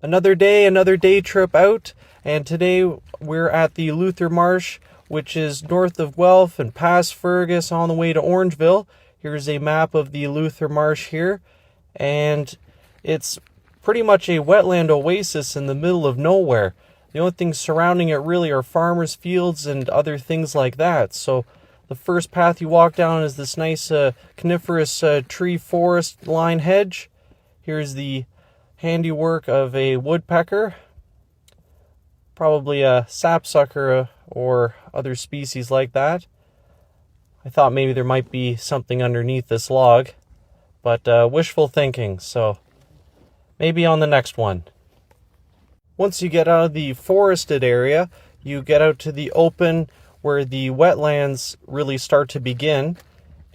Another day, another day trip out, and today we're at the Luther Marsh, which is north of Guelph and past Fergus on the way to Orangeville. Here's a map of the Luther Marsh here, and it's pretty much a wetland oasis in the middle of nowhere. The only things surrounding it really are farmers' fields and other things like that. So the first path you walk down is this nice coniferous tree forest line hedge. Here's the handiwork of a woodpecker, probably a sapsucker or other species like that. I thought maybe there might be something underneath this log, but wishful thinking, so maybe on the next one. Once you get out of the forested area, you get out to the open where the wetlands really start to begin,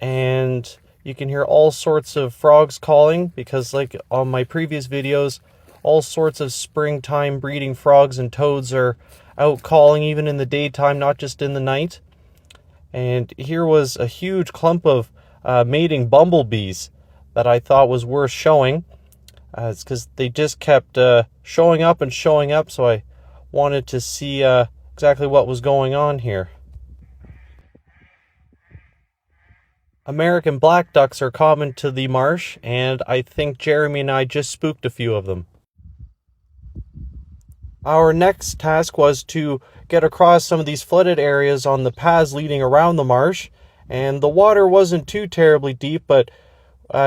and you can hear all sorts of frogs calling because, like on my previous videos, all sorts of springtime breeding frogs and toads are out calling even in the daytime, not just in the night. And here was a huge clump of mating bumblebees that I thought was worth showing. It's because they just kept showing up, so I wanted to see exactly what was going on here. American black ducks are common to the marsh, and I think Jeremy and I just spooked a few of them. Our next task was to get across some of these flooded areas on the paths leading around the marsh, and the water wasn't too terribly deep, but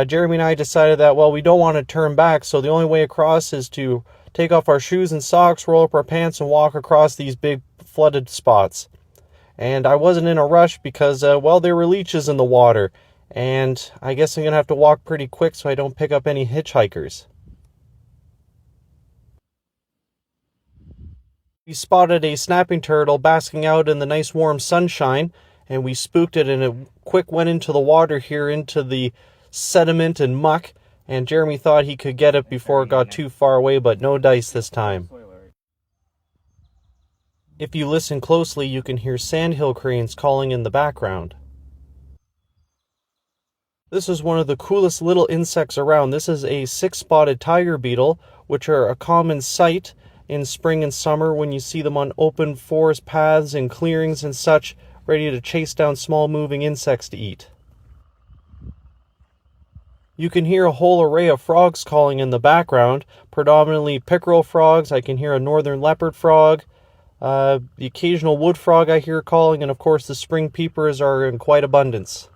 Jeremy and I decided that, well, we don't want to turn back, so the only way across is to take off our shoes and socks, roll up our pants, and walk across these big flooded spots. And I wasn't in a rush because, well, there were leeches in the water, and I guess I'm going to have to walk pretty quick so I don't pick up any hitchhikers. We spotted a snapping turtle basking out in the nice warm sunshine, and we spooked it, and it quick went into the water here, into the sediment and muck, and Jeremy thought he could get it before it got too far away, but no dice this time. If you listen closely, you can hear sandhill cranes calling in the background. This is one of the coolest little insects around. This is a six-spotted tiger beetle, which are a common sight in spring and summer when you see them on open forest paths and clearings and such, ready to chase down small moving insects to eat. You can hear a whole array of frogs calling in the background, predominantly pickerel frogs. I can hear a northern leopard frog, the occasional wood frog I hear calling, and of course the spring peepers are in quite abundance.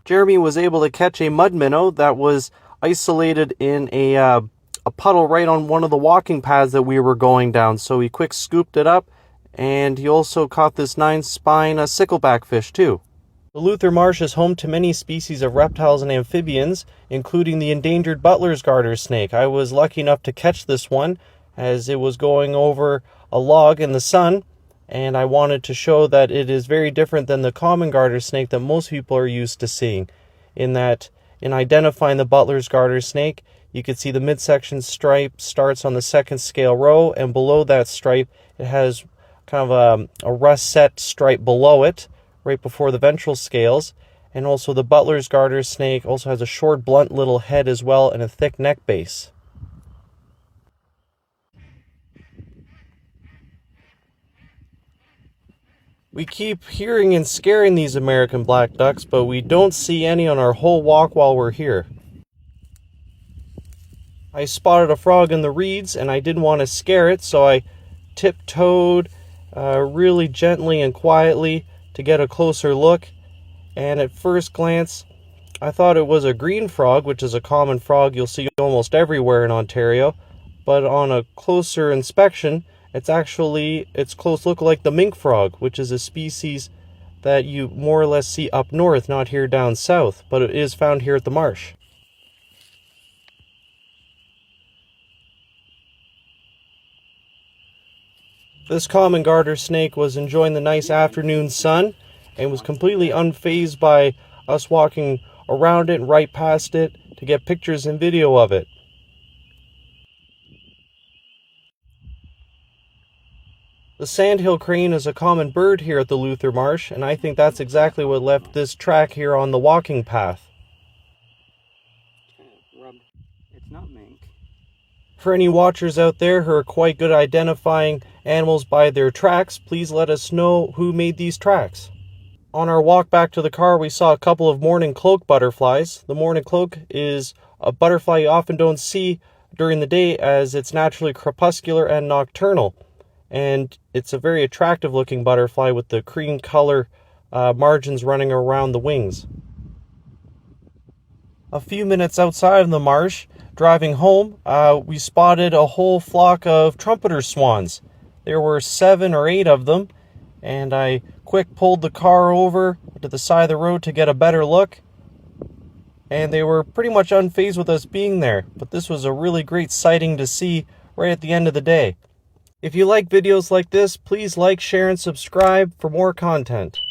Jeremy was able to catch a mud minnow that was isolated in a puddle right on one of the walking paths that we were going down, so he quick scooped it up, and he also caught this 9-spine sickleback fish too. The Luther Marsh is home to many species of reptiles and amphibians, including the endangered Butler's garter snake. I was lucky enough to catch this one as it was going over a log in the sun, and I wanted to show that it is very different than the common garter snake that most people are used to seeing, in that in identifying the Butler's garter snake, you can see the midsection stripe starts on the second scale row, and below that stripe it has kind of a russet stripe below it, right before the ventral scales. And also the Butler's garter snake also has a short, blunt little head as well, and a thick neck base. We keep hearing and scaring these American black ducks, but we don't see any on our whole walk while we're here. I spotted a frog in the reeds, and I didn't want to scare it, so I tiptoed really gently and quietly to get a closer look. And at first glance, I thought it was a green frog, which is a common frog you'll see almost everywhere in Ontario. But on a closer inspection, its close look like the mink frog, which is a species that you more or less see up north, not here down south, but it is found here at the marsh. This common garter snake was enjoying the nice afternoon sun and was completely unfazed by us walking around it and right past it to get pictures and video of it. The sandhill crane is a common bird here at the Luther Marsh, and I think that's exactly what left this track here on the walking path. It's not mink. For any watchers out there who are quite good at identifying animals by their tracks, please let us know who made these tracks. On our walk back to the car, we saw a couple of mourning cloak butterflies. The mourning cloak is a butterfly you often don't see during the day, as it's naturally crepuscular and nocturnal. And it's a very attractive looking butterfly with the cream color margins running around the wings. A few minutes outside of the marsh, driving home, we spotted a whole flock of trumpeter swans. There were 7 or 8 of them, and I quick pulled the car over to the side of the road to get a better look. And they were pretty much unfazed with us being there, but this was a really great sighting to see right at the end of the day. If you like videos like this, please like, share, and subscribe for more content.